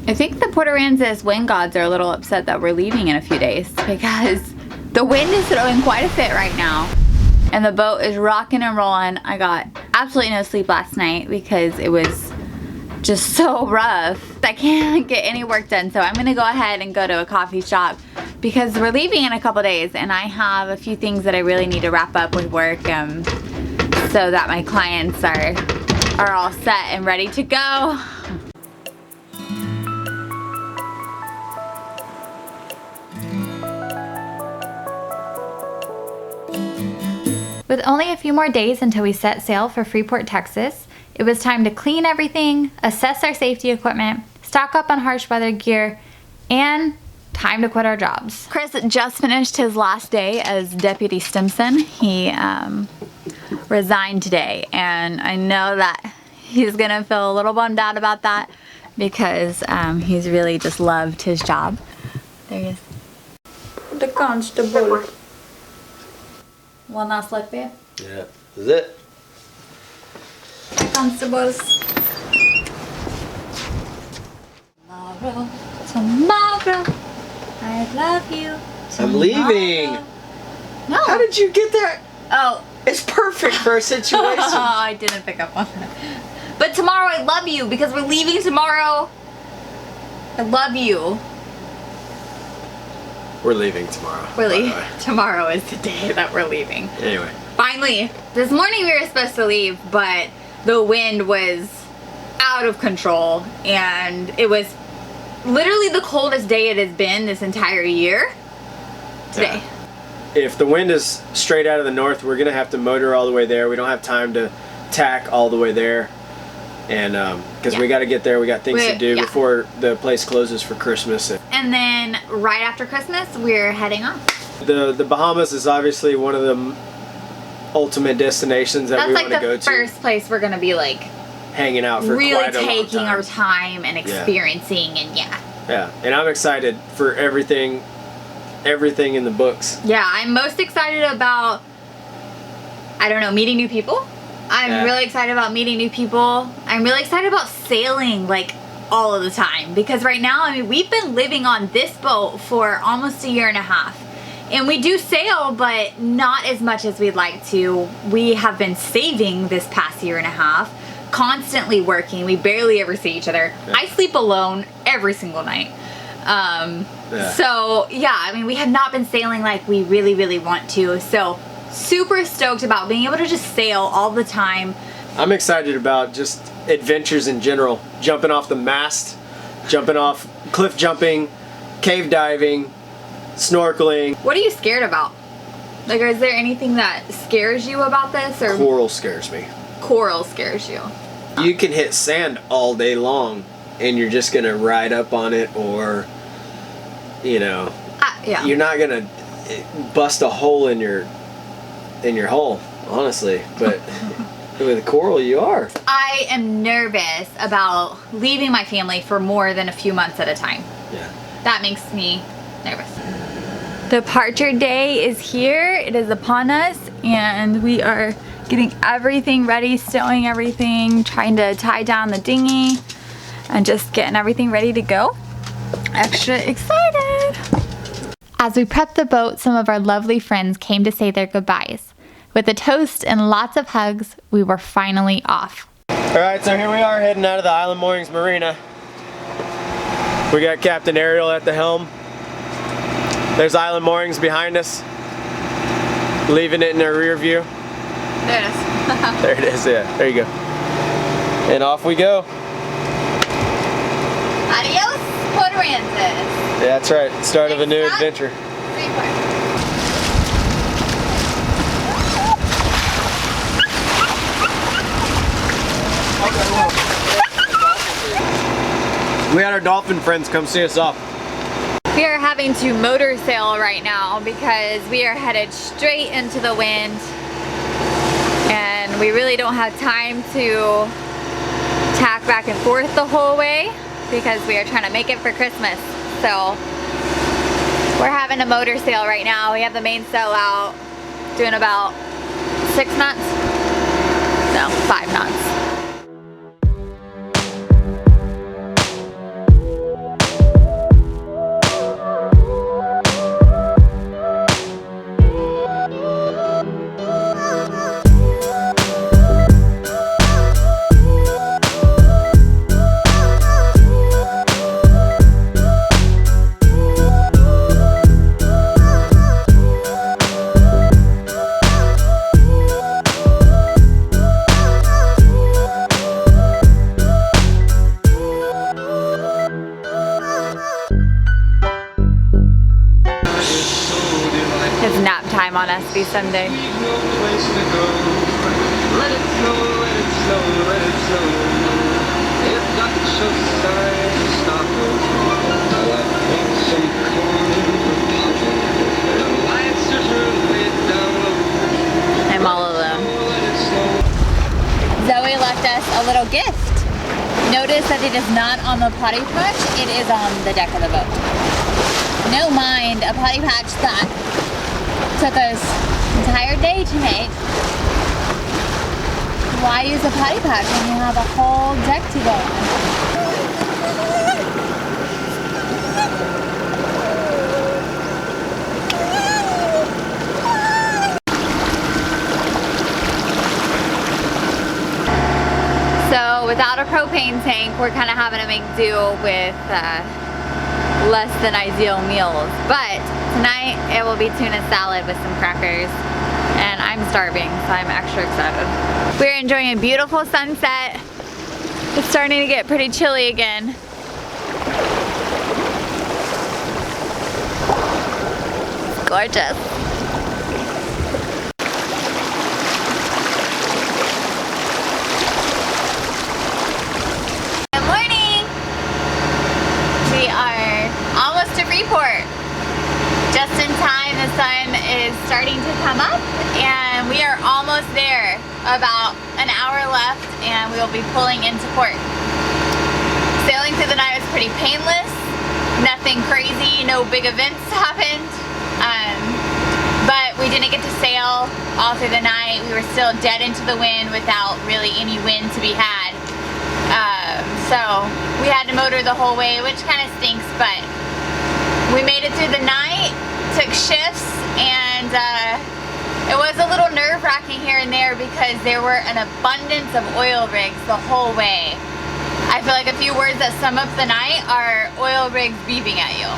I think the Port Aransas wind gods are a little upset that we're leaving in a few days because the wind is throwing quite a fit right now. And the boat is rocking and rolling. I got absolutely no sleep last night because it was just so rough. I can't get any work done, so I'm gonna go ahead and go to a coffee shop because we're leaving in a couple days and I have a few things that I really need to wrap up with work so that my clients are all set and ready to go. With only a few more days until we set sail for Freeport, Texas, it was time to clean everything, assess our safety equipment, stock up on harsh weather gear, and time to quit our jobs. Chris just finished his last day as Deputy Stimson. He resigned today, and I know that he's gonna feel a little bummed out about that because he's really just loved his job. There he is. The constable. One last look there. Yeah, this is it. The constables. Tomorrow, I love you. Tomorrow. I'm leaving. No. How did you get that? Oh. It's perfect for a situation. I didn't pick up on that. But tomorrow I love you because we're leaving tomorrow. I love you. We're leaving tomorrow. Really? Tomorrow is the day that we're leaving. Anyway. Finally. This morning we were supposed to leave, but the wind was out of control and it was literally the coldest day it has been this entire year today. Yeah. If the wind is straight out of the north, we're gonna have to motor all the way there. We don't have time to tack all the way there, and because we got to get there, we got things to do before the place closes for Christmas. And then right after Christmas, we're heading off. The Bahamas is obviously one of the ultimate destinations that we want to go to. That's like the first place we're gonna be like hanging out for really quite a long time. taking our time and experiencing and yeah, and I'm excited for everything in the books. Yeah, I'm most excited about, I don't know, meeting new people. I'm really excited about meeting new people. I'm really excited about sailing like all of the time because right now, I mean, we've been living on this boat for almost a year and a half. And we do sail, but not as much as we'd like to. We have been saving this past year and a half, constantly working. We barely ever see each other. Yeah. I sleep alone every single night. So yeah, I mean, we have not been sailing like we really, really want to. So super stoked about being able to just sail all the time. I'm excited about just adventures in general. Jumping off the mast, jumping off, cliff jumping, cave diving, snorkeling. What are you scared about? Like, is there anything that scares you about this? Or coral scares me. Coral scares you. You can hit sand all day long and you're just gonna ride up on it, or you know, you're not gonna bust a hole in your hull, honestly, but with coral you are. I am nervous about leaving my family for more than a few months at a time. Yeah. That makes me nervous. Departure day is here. It is upon us and we are getting everything ready, stowing everything, trying to tie down the dinghy and just getting everything ready to go. Extra excited. As we prepped the boat, some of our lovely friends came to say their goodbyes. With a toast and lots of hugs, we were finally off. Alright, so here we are heading out of the Island Moorings Marina. We got Captain Ariel at the helm. There's Island Moorings behind us, leaving it in our rear view. There it is. There it is, yeah, there you go. And off we go. Adios, Port Aransas. Yeah, that's right, start of a new adventure. Freeport. We had our dolphin friends come see us off. We are having to motor sail right now because we are headed straight into the wind and we really don't have time to tack back and forth the whole way because we are trying to make it for Christmas. So we're having a motor sail right now. We have the mainsail out, doing about 6 knots, no, 5 knots. time on SB Sunday. Let it snow, let it snow, let it snow. If nothing shows signs to stop us, well, I think some corn in the pocket. The lights are turned way down low. I'm all alone. Let it snow. Zoe left us a little gift. Notice that it is not on the potty patch, it is on the deck of the boat. No mind a potty patch that took us an entire day to make. Why use a potty patch when you have a whole deck to go on? So without a propane tank, we're kind of having to make do with less than ideal meals. But tonight it will be tuna salad with some crackers. And I'm starving, so I'm extra excited. We're enjoying a beautiful sunset. It's starting to get pretty chilly again. It's gorgeous. Good morning! We are almost to Freeport. Just in time, the sun is starting to come up and we are almost there. About an hour left and we will be pulling into port. Sailing through the night was pretty painless. Nothing crazy, no big events happened. But we didn't get to sail all through the night. We were still dead into the wind without really any wind to be had. So we had to motor the whole way, which kind of stinks, but we made it through the night, took shifts, and it was a little nerve-wracking here and there because there were an abundance of oil rigs the whole way. I feel like a few words that sum up the night are oil rigs beeping at you.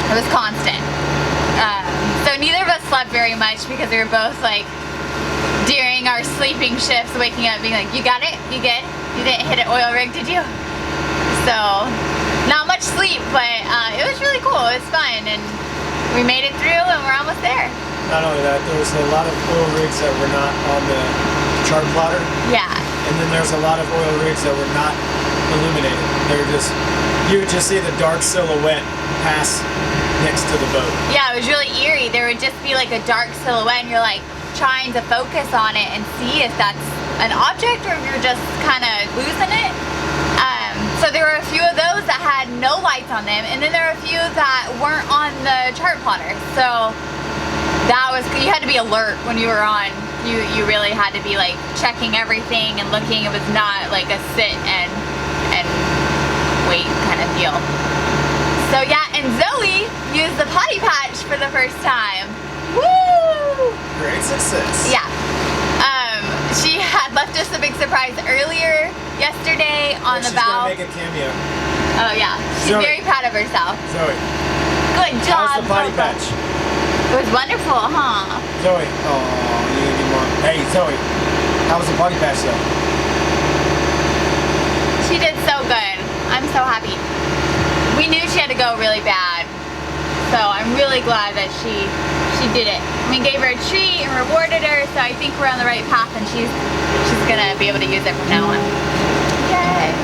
It was constant. So neither of us slept very much because we were both like, during our sleeping shifts, waking up being like, you got it? You good? You didn't hit an oil rig, did you? So, not much sleep, but it was really cool. It was fun, and we made it through, and we're almost there. Not only that, there was a lot of oil rigs that were not on the chart plotter. Yeah. And then there's a lot of oil rigs that were not illuminated. They were just, you would just see the dark silhouette pass next to the boat. Yeah, it was really eerie. There would just be like a dark silhouette, and you're like trying to focus on it and see if that's an object or if you're just kind of losing it. So there were a few of those that had no lights on them, and then there were a few that weren't on the chart plotter. So that was, you had to be alert when you were on. You really had to be like checking everything and looking. It was not like a sit and wait kind of deal. So yeah, and Zoe used the potty patch for the first time. Woo! Great success. Yeah. She had left us a big surprise earlier yesterday on the bow. She's gonna make a cameo. Oh yeah, she's Zoe. very proud of herself. Zoe, Good job. how's the potty Zoe. patch? It was wonderful, huh? Zoe, oh, you need to get more. Hey, Zoe, how was the potty patch though? She did so good. I'm so happy. We knew she had to go really bad, so I'm really glad that she did it. We gave her a treat and rewarded her, so I think we're on the right path, and she's gonna be able to use it from now on. Yay!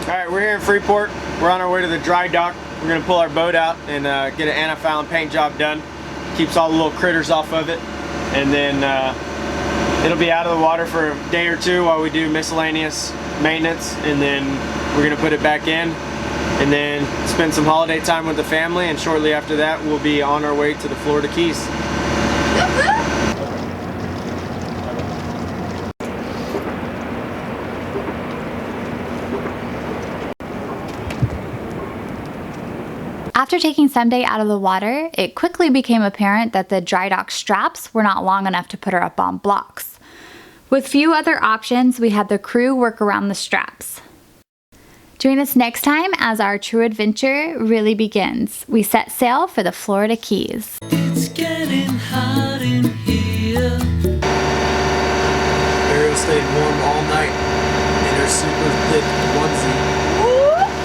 Alright, we're here in Freeport. We're on our way to the dry dock. We're going to pull our boat out and get an anti-fouling paint job done. Keeps all the little critters off of it. And then it'll be out of the water for a day or two while we do miscellaneous maintenance. And then we're going to put it back in. And then spend some holiday time with the family. And shortly after that, we'll be on our way to the Florida Keys. After taking Sunday out of the water, it quickly became apparent that the dry dock straps were not long enough to put her up on blocks. With few other options, we had the crew work around the straps. Join us next time as our true adventure really begins. We set sail for the Florida Keys. It's getting hot in here. Ariel stayed warm all night in her super